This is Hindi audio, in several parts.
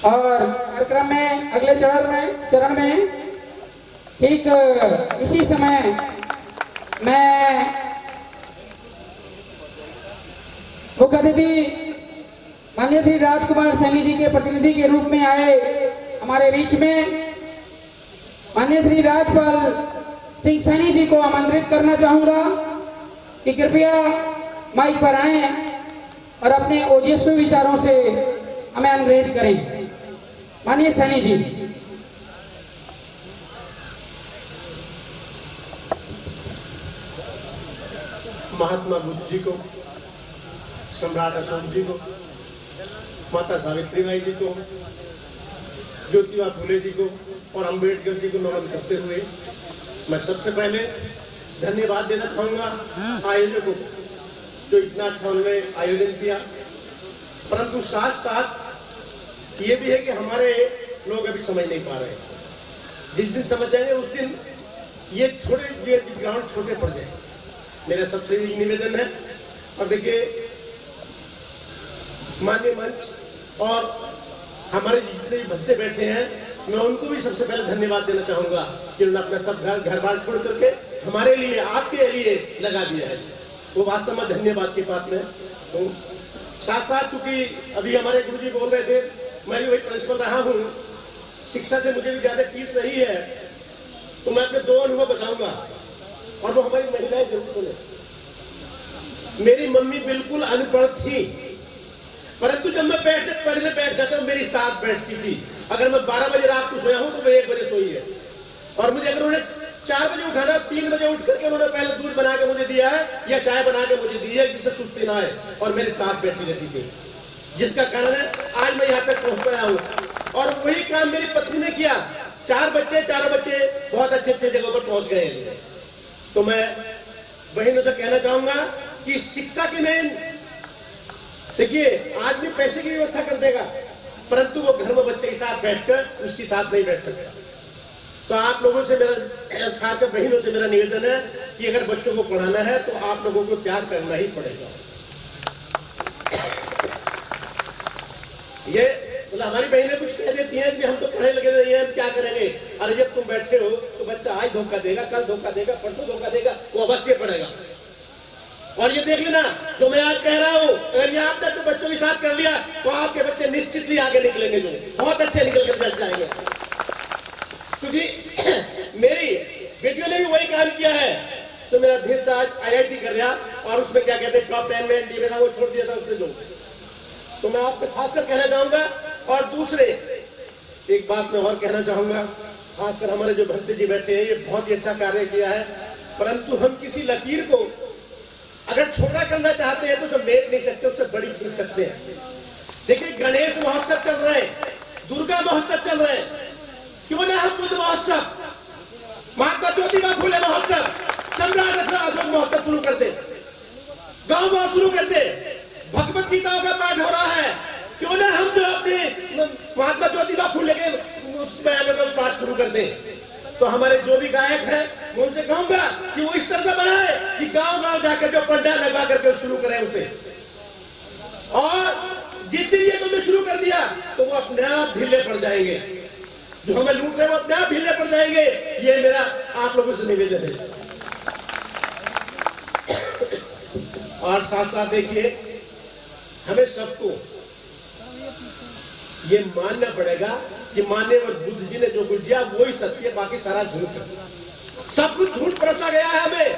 और कार्यक्रम में अगले चरण में ठीक इसी समय मैं मुख्य अतिथि माननीय श्री राजकुमार सैनी जी के प्रतिनिधि के रूप में आए हमारे बीच में माननीय श्री राजपाल सिंह सैनी जी को आमंत्रित करना चाहूंगा कि कृपया माइक पर आएं और अपने ओजस्वी विचारों से हमें अनुग्रहित करें। माननीय सैनी जी। महात्मा बुद्ध जी को, सम्राट अशोक जी को, माता सावित्रीबाई जी को, ज्योतिबा फुले जी को और अंबेडकर जी को नमन करते हुए मैं सबसे पहले धन्यवाद देना चाहूँगा आयोजकों को, जो इतना अच्छा उन्होंने आयोजन किया। परंतु साथ साथ ये भी है कि हमारे लोग अभी समझ नहीं पा रहे। जिस दिन समझ जाएंगे उस दिन ये ग्राउंड छोटे पड़ जाएंगे। मेरा सबसे यही निवेदन है। और देखिए, माननीय मंच और हमारे जितने भत्ते बैठे हैं, मैं उनको भी सबसे पहले धन्यवाद देना चाहूँगा कि उन्होंने अपना सब घर बार छोड़ करके हमारे लिए, आपके लिए लगा दिया है। वो वास्तव में धन्यवाद के पात्र है। तो साथ साथ चूँकि अभी हमारे गुरु जी बोल रहे थे, मैं भी वही प्रिंसिपल रहा हूँ, शिक्षा से मुझे भी ज़्यादा टीस नहीं है, तो मैं अपने 2 अनुभव बताऊँगा और वो हमारी महिलाएं जरूर सुने। मेरी मम्मी बिल्कुल अनपढ़ थी, परंतु जब मैं पढ़ने बैठ जाता हूँ मेरी साथ बैठती थी। अगर मैं 12 बजे रात को सोया हूँ तो मैं 1 बजे सोई है। और मुझे अगर उन्हें 4 बजे उठाना, 3 बजे उठ करके उन्होंने पहले दूध बना के मुझे दिया है या चाय बना के मुझे दी है, जिससे सुस्ती ना आए, और मेरे साथ बैठी रहती थी, जिसका कारण है आज मैं यहाँ तक पहुँच पाया हूँ। और वही काम मेरी पत्नी ने किया। 4 बच्चे, चारों बच्चे बहुत अच्छे जगहों पर पहुँच गए हैं। तो मैं बहनों से कहना चाहूँगा कि शिक्षा के मेन, देखिए, आदमी पैसे की व्यवस्था कर देगा, परंतु वो घर में बच्चे के साथ बैठकर उसके साथ नहीं बैठ सकता। तो आप लोगों से मेरा, खासकर बहनों से मेरा निवेदन है कि अगर बच्चों को पढ़ाना है तो आप लोगों को त्याग करना ही पड़ेगा। ये मतलब हमारी बहनें कुछ कह देती हैं कि हम तो पढ़े लगे नहीं हैं, हम क्या करेंगे। अरे जब तुम बैठे हो तो बच्चा आज धोखा देगा, कल धोखा देगा, परसों धोखा देगा, वो अवश्य पढ़ेगा। और ये देख लेना, जो मैं आज कह रहा हूँ, अगर ये आपने अपने बच्चों के साथ कर लिया तो आपके बच्चे निश्चित ही आगे निकलेंगे, जो बहुत अच्छे निकल कर चल जाएंगे। क्योंकि मेरी बेटियों ने भी वही काम किया है। तो मेरा धीर था, आज IIT कर रहा, और उसमें क्या कहते हैं टॉप 10 में ND में था, वो छोड़ दिया था उसने लोग। तो मैं आपसे खासकर कहना चाहूंगा। और दूसरे एक बात मैं और कहना चाहूंगा, खासकर हमारे जो भक्ति जी बैठे हैं, ये बहुत ही अच्छा कार्य किया है, परंतु हम किसी लकीर को अगर छोटा करना चाहते हैं तो उसे मेट नहीं सकते, उससे बड़ी खींच सकते हैं। देखिए, गणेश महोत्सव चल रहे हैं, दुर्गा महोत्सव चल रहे हैं, क्यों ना हम बुद्ध महोत्सव, महात्मा ज्योतिबा फुले महोत्सव, सम्राट अशोक महोत्सव शुरू करते, गाँव शुरू करते, भगवत गीताओं का पाठ हो रहा है, क्यों ना हम जो अपने महात्मा ज्योतिबा फुले के पाठ शुरू करते। तो हमारे जो भी गायक हैं, मैं उनसे कहूंगा कि वो इस तरह से बनाए कि गांव जाकर जो पंडाल लगा करके शुरू करें उसे। और जिस दिन ये तुमने शुरू कर दिया तो वो अपने आप ढीले पड़ जाएंगे, जो हमें लूट रहे हैं वो अपने आप ढीले पड़ जाएंगे। ये मेरा आप लोगों से निवेदन है। और साथ साथ देखिए, हमें सबको ये मानना पड़ेगा कि माननीय बुद्ध जी ने जो कुछ दिया वही सत्य, बाकी सारा झूठ है। सब कुछ झूठ परोसा गया है हमें।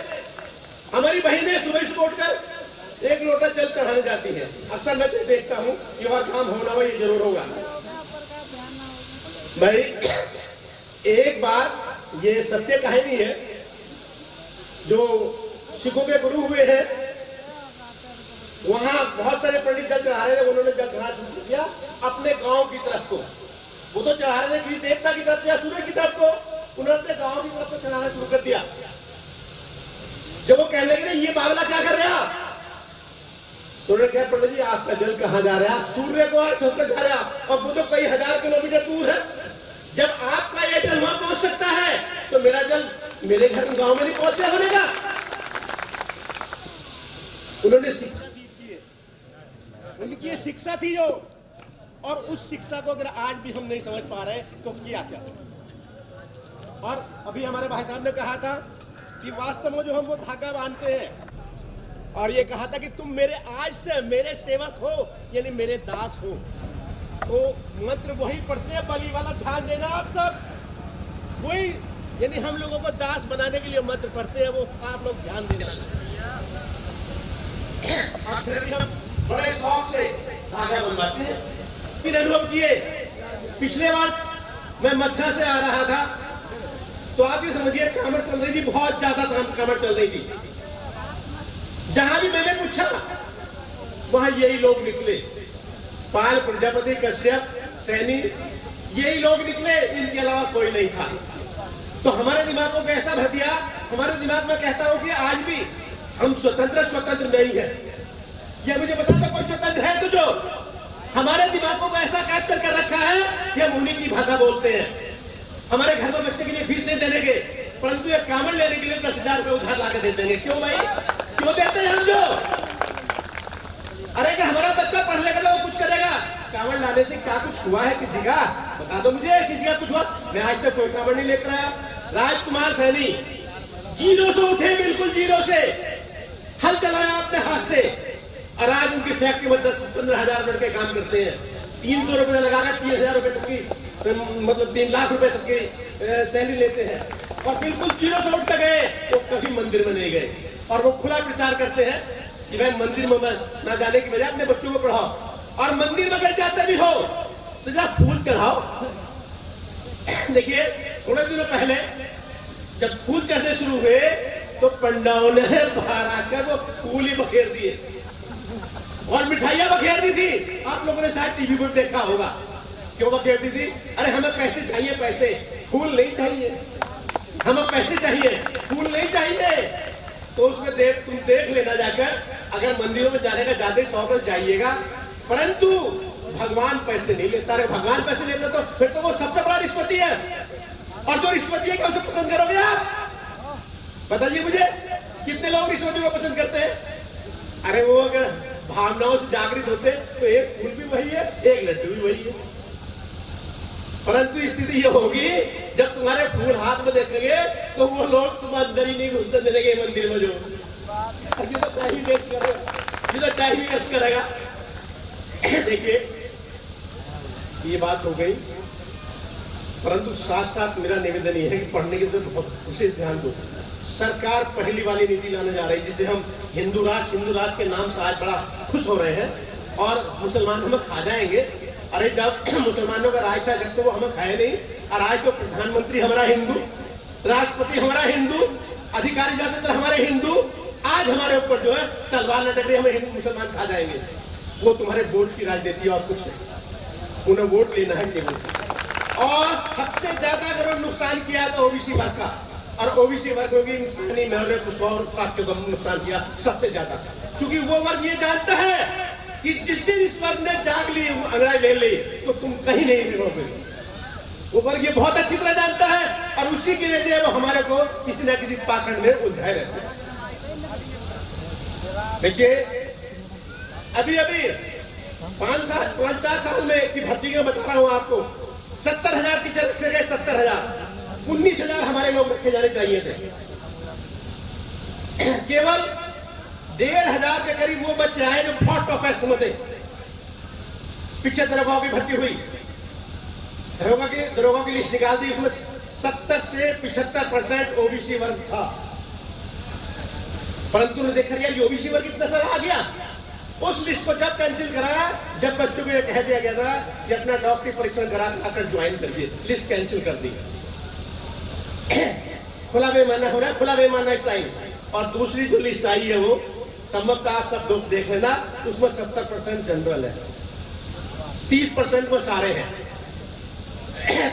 हमारी बहनें सुबह उठकर 1 लोटा जल चढ़ाने जाती है। अक्सर मैं देखता हूँ कि और काम होना हो, ये जरूर होगा भाई। एक बार ये सत्य कहानी है, जो सिखों के गुरु हुए हैं, वहां बहुत सारे पंडित जल चढ़ा रहे थे। उन्होंने जल चढ़ा शुरू किया अपने गांव की तरफ को। वो तो चढ़ा रहे थे किसी देवता की तरफ या सूर्य की तरफ को, उन्होंने अपने गांव की तरफ को चढ़ाना शुरू कर दिया। जब वो कहने लगे ये बावला क्या कर रहे हैं, तो उन्होंने कहा पंडित जी आपका जल कहाँ जा रहा है, आप सूर्य को होकर जा रहा है और वो तो कई हजार किलोमीटर दूर है। जब आपका ये जल वहां पहुंच सकता है तो मेरा जल मेरे घर गांव में नहीं पहुंचने बनेगा। उन्होंने शिक्षा दी थी, उनकी ये शिक्षा थी जो, और उस शिक्षा को अगर आज भी हम नहीं समझ पा रहे तो किया क्या। और अभी हमारे भाई साहब ने कहा था कि वास्तव में जो हम वो धागा बांधते हैं और ये कहा था कि तुम मेरे आज से मेरे सेवक हो यानी मेरे दास हो, तो मंत्र वही पढ़ते हैं, बलि वाला ध्यान देना आप सब, वही यानी हम लोगों को दास बनाने के लिए मंत्र पढ़ते हैं, वो आप लोग ध्यान देना। और फिर भी हम बड़े शौक से धागा बनवाते हैं। फिर अनुभव किए, पिछले वर्ष मैं मथुरा से आ रहा था तो आप ये समझिए कामर चल रही थी, बहुत ज्यादा कामर चल रही थी। जहां भी मैंने पूछा वहां यही लोग निकले, पाल, प्रजापति, कश्यप, सैनी, यही लोग निकले, इनके अलावा कोई नहीं था। तो हमारे दिमाग को ऐसा भर दिया, हमारे दिमाग में कहता हूं कि आज भी हम स्वतंत्र नहीं है। ये मुझे बता दो कोई स्वतंत्र है तो जो हमारे दिमागों को ऐसा कैप्चर कर रखा है कि हम उन्हीं की भाषा बोलते हैं। हमारे घर में बच्चे के लिए फीस नहीं देने के, परंतु एक कामड़ लेने के लिए 10,000 रुपए उधार ला के दे देंगे। क्यों भाई, क्यों देते हैं हम जो? अरे अगर हमारा बच्चा पढ़ लेगा तो वो कुछ करेगा। कामड़ लाने से क्या कुछ हुआ है किसी का? बता दो मुझे, किसी का कुछ हुआ? मैं आज तक कोई कामड़ नहीं लेकर आया। राजकुमार सैनी जीरो से उठे, बिल्कुल जीरो से, हल चलाया अपने हाथ से, और आज उनकी फैक्ट्री में 10-15 हजार लड़के काम करते हैं। 300 रुपए लगाकर 30,000 रुपए तक की, मतलब 3 लाख रुपए तक की सैलरी लेते हैं, और बिल्कुल जीरो से उठ कर गए। वो कभी मंदिर में नहीं गए, और वो खुला प्रचार करते हैं कि भाई मंदिर में ना जाने की बजाय अपने बच्चों को पढ़ाओ, और मंदिर में अगर जाते भी हो तो जरा फूल चढ़ाओ। देखिए थोड़े दिनों पहले जब फूल चढ़ने शुरू हुए तो पंडाओं ने बाहर आकर वो फूल ही बखेर दिए और मिठाइयां बखेर दी थी। आप लोगों ने शायद टीवी पर देखा होगा। क्यों बखेर दी थी? अरे हमें पैसे चाहिए, पैसे, फूल नहीं चाहिए। हमें पैसे चाहिए, फूल नहीं चाहिए। तो उसमें तुम देख लेना जाकर, अगर मंदिरों में जाने का ज्यादा शौक चाहिएगा, परंतु भगवान पैसे नहीं लेता। अरे भगवान पैसे लेता तो फिर तो वो सबसे बड़ा रिश्वती है, और जो रिश्वती है क्या उसे पसंद करोगे आप? बताइए मुझे, कितने लोग रिश्वती को पसंद करते हैं? अरे वो अगर भावनाओं से जागृत होते तो एक फूल भी वही है, एक लड्डू भी वही है। परंतु स्थिति ये होगी जब तुम्हारे फूल हाथ में देखेंगे तो वो लोग तुम अंदर ही नहीं घुसने देंगे मंदिर में। जो तो टाइम वेस्ट करेगा, ये तो टाइम वेस्ट करेगा। देखिए ये बात हो गई, परंतु साथ साथ मेरा निवेदन ये है कि पढ़ने की तो बहुत विशेष ध्यान दो। सरकार पहली वाली नीति लाने जा रही है जिसे हम हिंदू राष्ट्र के नाम से आज बड़ा खुश हो रहे हैं, और मुसलमान हमें खा जाएंगे। अरे जब मुसलमानों का राज था जब तो वो हमें खाए नहीं, और आज तो प्रधानमंत्री हमारा हिंदू, राष्ट्रपति हमारा हिंदू, अधिकारी ज्यादातर हमारे हिंदू, आज हमारे ऊपर जो है तलवार लटक रही, हमें हिंदू मुसलमान खा जाएंगे। वो तुम्हारे वोट की राजनीति और कुछ नहीं, उन्हें वोट लेना है केवल। और सबसे ज्यादा अगर नुकसान किया तो ओबीसी वर्ग का, और ओबीसी वर्ग में भी इंसानी महर कुछ को नुकसान किया सबसे ज्यादा, क्योंकि वो वर्ग ये जानता है कि जिस दिन इस वर्ग ने जाग ली, अंग्रेज ले ली, तो तुम कहीं नहीं रहोगे। वो वर्ग ये बहुत अच्छी तरह जानता है, और उसी की वजह वो हमारे को किसी न किसी पाखंड में उलझाए रहते हैं। देखिए अभी 5-4 साल में की भर्ती में बता रहा हूं आपको, 70,000 टीचर रखे गए, 70,000, 19,000 हमारे लोग रखे जाने चाहिए थे। केवल 1,500 के करीब वो बच्चे आए जो बहुत टॉपेस्ट में थे। पीछे दरोगाओं की भर्ती हुई, दरोगाओं की लिस्ट निकाल दी, उसमें 70 से 75% ओबीसी वर्ग था। परंतु ने देखा यार ओबीसी वर्ग इतना सारा आ गया। उस लिस्ट को जब कैंसिल कराया, जब बच्चों को यह कह दिया गया था कि अपना डॉक्टरी परीक्षण कराकर ज्वाइन करिए, लिस्ट कैंसिल कर दी। खुला बेईमाना हो रहा है, खुला बेईमाना इस टाइम। और दूसरी जो लिस्ट आई है वो संभवतः आप सब लोग देख लेना, उसमें 70% जनरल है, 30% वो सारे हैं।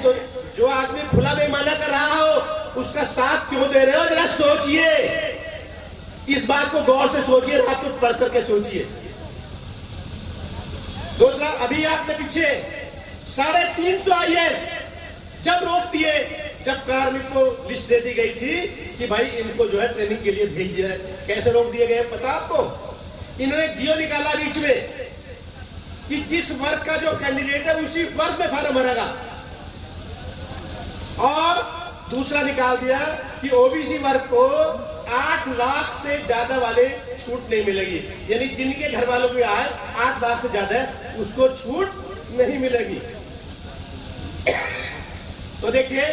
तो जो आदमी खुला बेईमाना कर रहा हो उसका साथ क्यों दे रहे हो? जरा सोचिए, इस बात को गौर से सोचिए, रात को पढ़ करके सोचिए। दूसरा, अभी आपने पीछे 350 IAS जब रोक दिए, जब कार्मिक को लिस्ट दे दी गई थी कि भाई इनको जो है ट्रेनिंग के लिए भेज दिया है, कैसे रोक दिए गए पता आपको? इन्होंने जियो निकाला बीच में, कि जिस वर्ग का जो कैंडिडेट है उसी वर्ग में फॉर्म भरेगा। और दूसरा निकाल दिया कि ओबीसी वर्ग को 8 लाख से ज्यादा वाले छूट नहीं मिलेगी, यानी जिनके घर वालों की आय 8 लाख से ज्यादा है उसको छूट नहीं मिलेगी। तो देखिए,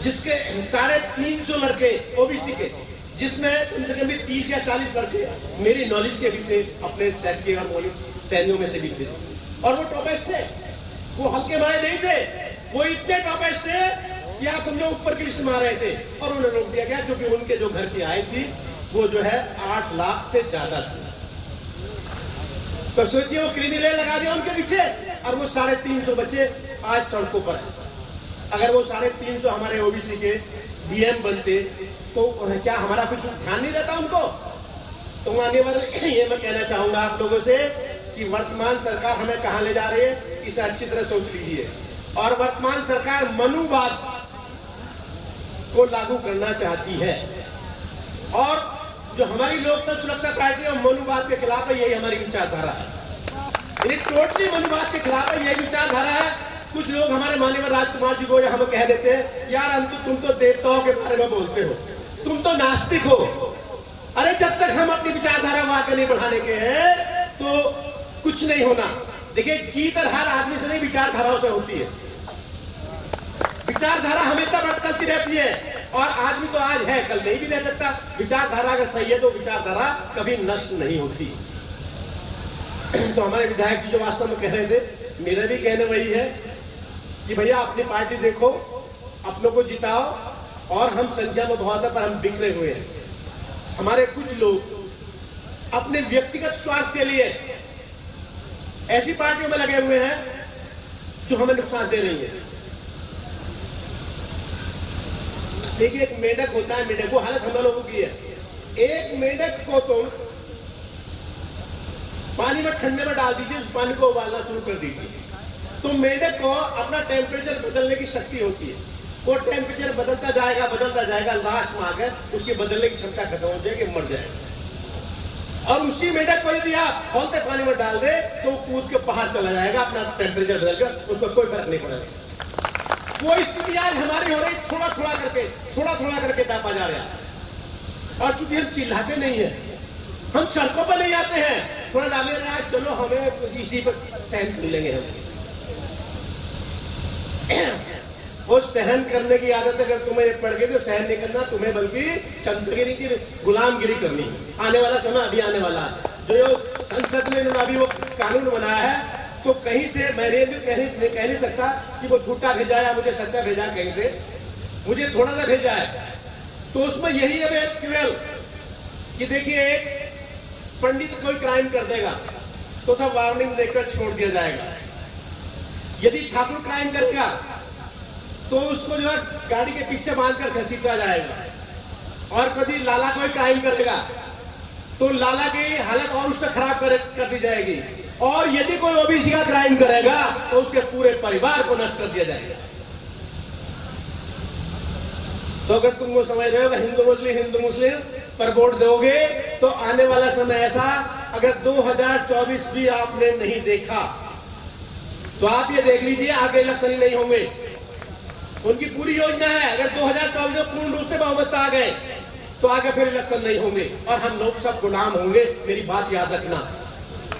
जिसके 350 लड़के ओबीसी के, जिसमें कम से कम 30 या 40 लड़के मेरी नॉलेज के भी थे, अपने सैनिक के और सैनियों में से भी थे, और वो टॉपेस्ट थे, वो हल्के मारे नहीं थे, वो इतने टॉपेस्ट थे कि आप समझो ऊपर की लिस्ट में आ रहे थे, और उन्हें रोक दिया गया क्योंकि उनके जो घर की आय थी वो जो है 8 लाख से ज्यादा थी। तो सोचिए, वो क्रिमिनल लगा दिया उनके पीछे, और वो 350 बच्चे आज सड़कों पर है। अगर वो 350 हमारे ओबीसी के डीएम बनते तो क्या हमारा कुछ ध्यान नहीं रहता उनको? तो आने वाले ये मैं कहना चाहूंगा आप लोगों से कि वर्तमान सरकार हमें कहां ले जा रही है, इसे अच्छी तरह सोच लीजिए। और वर्तमान सरकार मनुवाद को लागू करना चाहती है, और जो हमारी लोकतंत्र सुरक्षा पार्टी है मनुवाद के खिलाफ है, यही हमारी विचारधारा है। यानी टोटली मनुवाद के खिलाफ है, यही विचारधारा है। कुछ लोग हमारे माननीय राजकुमार जी को हमें कह देते हैं, यार तुम तो देवताओं के बारे में बोलते हो, तुम तो नास्तिक हो। अरे जब तक हम अपनी विचारधारा को आगे नहीं बढ़ाने के हैं तो कुछ नहीं होना। देखिए, जीत और हार आदमी से नहीं, विचारधाराओं से होती है। विचारधारा हमेशा बदलती रहती है, और आदमी तो आज है, कल नहीं भी रह सकता। विचारधारा अगर सही है तो विचारधारा कभी नष्ट नहीं होती। तो हमारे विधायक जी जो वास्तव में कह रहे थे, मेरा भी कहना वही है कि भैया अपनी पार्टी देखो, अपनों को जिताओ, और हम संख्या में बहुत है पर हम बिखरे हुए हैं। हमारे कुछ लोग अपने व्यक्तिगत स्वार्थ के लिए ऐसी पार्टियों में लगे हुए हैं जो हमें नुकसान दे रही है। देखिए, एक मेंढक होता है, मेंढक वो हालत हम लोगों की है। एक मेंढक को तुम पानी में ठंडे में डाल दीजिए, उस पानी को उबालना शुरू कर दीजिए, तो मेंढक को अपना टेम्परेचर बदलने की शक्ति होती है। वो टेम्परेचर बदलता जाएगा, लास्ट में आकर उसकी बदलने की क्षमता खत्म हो जाएगी, मर जाएगा। और उसी मेंढक को यदि आप खौलते पानी में डाल दे तो कूद के बाहर चला जाएगा, अपना टेम्परेचर बदलकर, उसको कोई फर्क नहीं पड़ेगा। वो स्थिति आज हमारी हो रही, थोड़ा थोड़ा करके दापा जा रहा है। और चूंकि हम चिल्लाते नहीं है, हम सड़कों पर नहीं आते हैं, थोड़ा डाले यार चलो हमें इसी पर सहन कर लेंगे। हम वो सहन करने की आदत अगर तुम्हें ये पड़ गई तो सहन नहीं करना तुम्हें, बल्कि चमचगिरी की गुलामगिरी करनी है। आने वाला समय अभी आने वाला है। जो संसद में इन्होंने अभी वो कानून बनाया है, तो कहीं से मैंने कह नहीं सकता कि वो झूठा भेजा है, मुझे सच्चा भेजा है, कहीं से मुझे थोड़ा सा भेजा है। तो उसमें यही है केवल कि देखिए, पंडित कोई क्राइम कर देगा तो सब वार्निंग देकर छोड़ दिया जाएगा। यदि ठाकुर क्राइम करेगा तो उसको जो है गाड़ी के पीछे बांधकर घसीटा जाएगा। और कभी लाला कोई क्राइम करेगा तो लाला की हालत और उससे खराब कर दी जाएगी। और यदि कोई ओबीसी का क्राइम करेगा तो उसके पूरे परिवार को नष्ट कर दिया जाएगा। तो अगर तुम वो समझ रहे हो हिंदू मुस्लिम पर वोट दोगे तो आने वाला समय ऐसा, अगर 2024 भी आपने नहीं देखा तो आप ये देख लीजिए आगे इलेक्शन ही नहीं होंगे। उनकी पूरी योजना है, अगर 2024 में पूर्ण रूप से बहुमत से आ गए तो आगे फिर इलेक्शन नहीं होंगे और हम लोग सब गुलाम होंगे। मेरी बात याद रखना,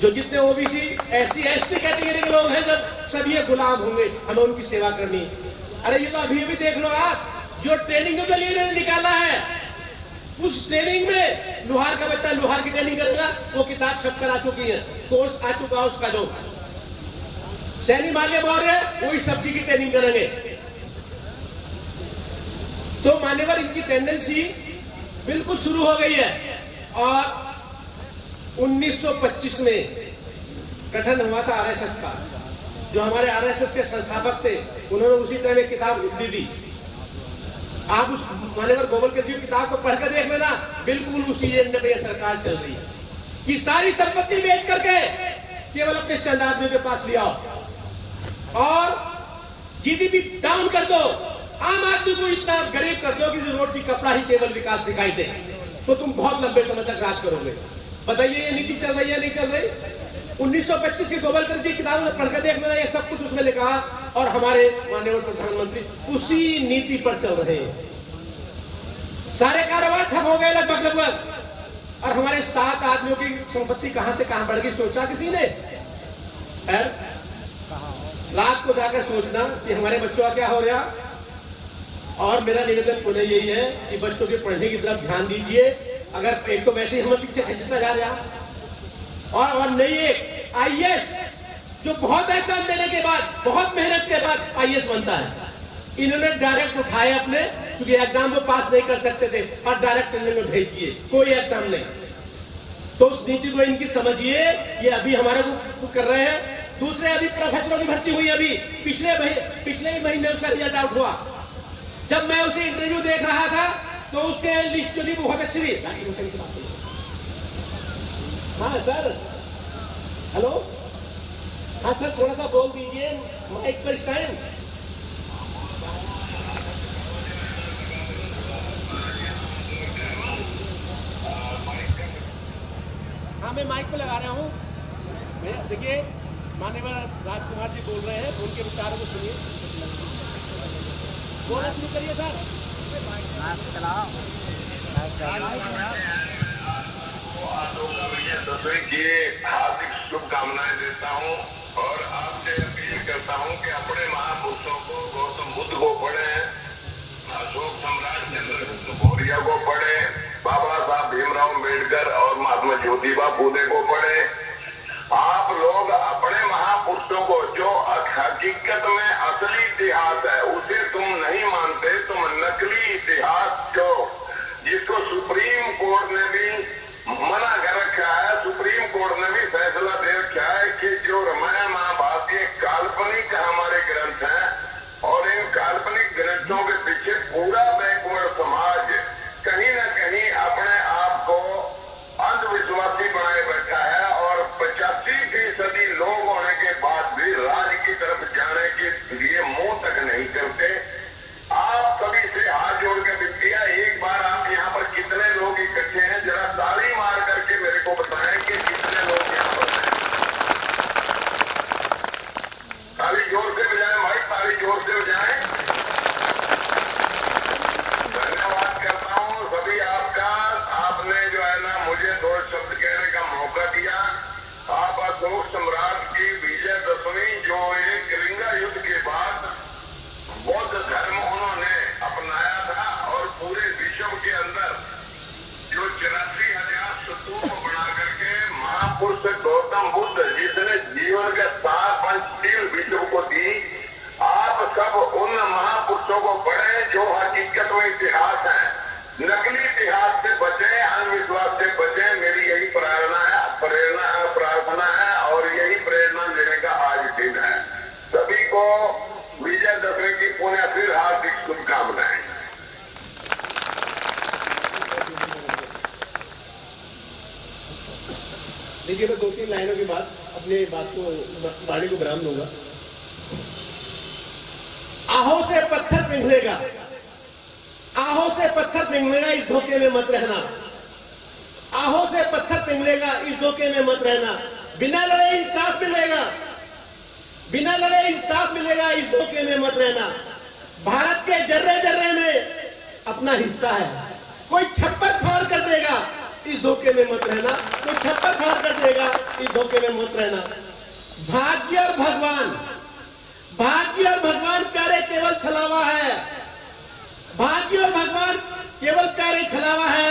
जो जितने ओबीसी SC ST कैटेगरी के लोग हैं, जब सब ये गुलाम होंगे, हमें उनकी सेवा करनी। अरे ये तो अभी भी देख लो आप, जो ट्रेनिंग के लिए इन्होंने निकाला है, उस ट्रेनिंग में लोहार का बच्चा लोहार की ट्रेनिंग करेगा, वो किताब छपकर आ चुकी है, कोर्स आ चुका उसका। जो सैनी मार्गे मौर्य वही सब्जी की ट्रेनिंग करेंगे। तो मान्यवर इनकी टेंडेंसी बिल्कुल शुरू हो गई है। और 1925 में गठन हुआ था RSS का। जो हमारे RSS के संस्थापक थे उन्होंने उसी टाइम एक किताब लिख दी थी। आप उस मान्यवर गोवलकर जी की किताब को पढ़कर देख लेना, बिल्कुल उसी एजेंडे पे सरकार चल रही है कि सारी संपत्ति बेच करके केवल अपने चंद आदमी के पास लिया और GDP डाउन कर दो, आम आदमी को इतना गरीब कर दो कि जो रोटी कपड़ा ही केवल विकास दिखाई दे, तो तुम बहुत लंबे समय तक राज करोगे। बताइए ये नीति चल रही है नहीं चल रही? 1925 की गोवलकर जी किताब में पढ़कर देख लेना, ये सब कुछ उसमें लिखा और हमारे माननीय प्रधानमंत्री उसी नीति पर चल रहे हैं। सारे कारोबार ठप हो गए लगभग, और हमारे 7 आदमियों की संपत्ति कहां से कहां बढ़ गई, सोचा किसी ने? रात को जाकर सोचना कि हमारे बच्चों का क्या हो रहा। और मेरा निवेदन पुनः यही है कि बच्चों के पढ़ने की तरफ ध्यान दीजिए। अगर एक तो वैसे ही हमें पीछे खींचता जा रहा, और नहीं एक आईएएस जो बहुत एग्जाम देने के बाद, बहुत मेहनत के बाद आईएएस बनता है, इन्होंने डायरेक्ट उठाए अपने, क्योंकि एग्जाम को पास नहीं कर सकते थे, और डायरेक्ट इन्होंने भेज दिए, कोई एग्जाम नहीं। तो उस नीति को इनकी समझिए, ये अभी हमारे को कर रहे हैं। दूसरे अभी प्रोफेसरों की भर्ती हुई, अभी पिछले ही महीने उसका रिजल्ट आउट हुआ। जब मैं उसे इंटरव्यू देख रहा था तो उसके लिस्ट जो थी बहुत अच्छी थी। हाँ सर, हेलो, हाँ सर, थोड़ा सा बोल दीजिए माइक पर इस टाइम। हाँ, मैं माइक पे लगा रहा हूँ। देखिए, माननीय राजकुमार जी बोल रहे हैं, उनके विचारों को सुनिए। बोलना शुरू करिए सर। दसवीं की हार्दिक शुभकामनाएं देता हूं और आपसे अपील करता हूं कि अपने महापुरुषों को, गौतम बुद्ध को पढ़े, अशोक सम्राट चंद्रगुप्त मौर्य को पढ़े, बाबा साहब भीमराव अम्बेडकर और महात्मा ज्योतिबा फूले को पढ़े। आप लोग अपने महापुरुषों को, जो हकीकत में असली इतिहास है उसे तुम नहीं मानते, तुम नकली इतिहास जो जिसको सुप्रीम कोर्ट ने भी मना कर रखा है, सुप्रीम कोर्ट ने भी फैसला दे रखा है कि जो रामायण महाभारत ये काल्पनिक हमारे ग्रंथ हैं, और इन काल्पनिक ग्रंथों के पीछे पूरा बैकवर्ड समाज कहीं ना कहीं अपने आप को अंधविश्वासी बनाए बैठा है, और 85% लोग होने के बाद भी राज की तरफ जाने के लिए मुंह तक नहीं करते। आप सभी से हाथ जोड़ के विनती है, एक बार आप यहाँ पर कितने लोग इकट्ठे हैं, जरा ताली मार करके मेरे को बताएं कि कितने लोग यहाँ पर हैं। ताली जोर से बजाएं भाई, ताली जोर से बजाएं। धन्यवाद करता हूँ सभी आपका। आपने जो है ना मुझे 2 शब्द कहने का मौका दिया। आप अशोक सम्राट की विजयदशमी, जो एक लिंगा युद्ध के बाद बौद्ध धर्म उन्होंने अपनाया था, और पूरे विश्व के अंदर जो 84,000 स्तूप बना करके महापुरुष गौतम बुद्ध जिसने जीवन के सार पंचशील विश्व को दी, आप सब उन महापुरुषों को पढ़ें जो हकीकत में इतिहास है। नकली इतिहास से बचें, अंधविश्वास से बचें। मेरी यही प्रार्थना है और यही प्रेरणा देने का आज दिन है। सभी को विजयदशमी की पुनः फिर हार्दिक शुभकामनाएं। देखिए, मैं 2-3 लाइनों के बाद अपने वाणी को विराम दूंगा। आहों से पत्थर पिघलेगा, आहों से पत्थर पिघलेगा, इस धोखे में मत रहना। आहों से पत्थर पिघलेगा, इस धोखे में मत रहना। बिना लड़े इंसाफ मिलेगा, बिना लड़े इंसाफ मिलेगा, इस धोखे में मत रहना। भारत के जर्रे जर्रे में अपना हिस्सा है। कोई छप्पर फाड़ कर देगा, इस धोखे में मत रहना। कोई छप्पर फाड़ कर देगा, इस धोखे में मत रहना। भाग्य और भगवान, भाग्य और भगवान प्यारे केवल छलावा है। भाग्य और भगवान केवल प्यारे छलावा है।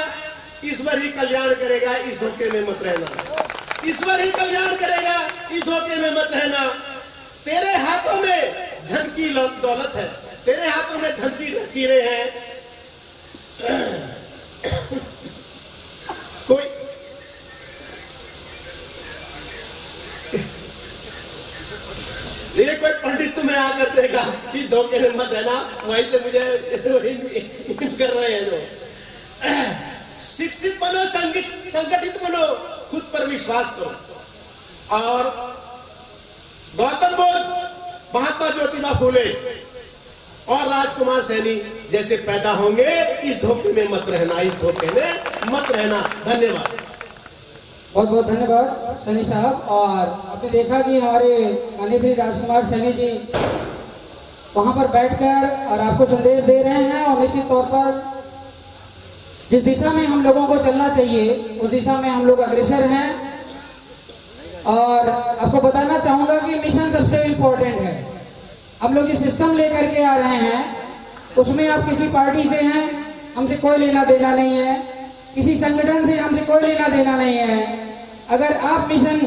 ईश्वर ही कल्याण करेगा, इस धोखे में मत रहना। ईश्वर ही कल्याण करेगा, इस धोखे में मत रहना। तेरे हाथों में धन की दौलत है, तेरे हाथों में धन की लकीरें हैं। कोई ये कोई पंडित तुम्हें आकर देगा, इस धोखे में मत रहना। वहीं से मुझे कर रहे हैं जो। शिक्षित बनो, संगठित बनो, खुद पर विश्वास करो। और गौतम बुद्ध, महात्मा ज्योतिबा फूले और राजकुमार सैनी जैसे पैदा होंगे, इस धोखे में मत रहना, इस धोखे में मत रहना। धन्यवाद। बहुत बहुत धन्यवाद सैनी साहब। और आपने देखा कि हमारे माननीय श्री राजकुमार सैनी जी वहाँ पर बैठकर और आपको संदेश दे रहे हैं, और निश्चित तौर पर जिस दिशा में हम लोगों को चलना चाहिए उस दिशा में हम लोग अग्रसर हैं। और आपको बताना चाहूँगा कि मिशन सबसे इम्पोर्टेंट है। हम लोग जो सिस्टम लेकर के आ रहे हैं उसमें आप किसी पार्टी से हैं, हमसे कोई लेना देना नहीं है, किसी संगठन से हमसे कोई लेना देना नहीं है। अगर आप मिशन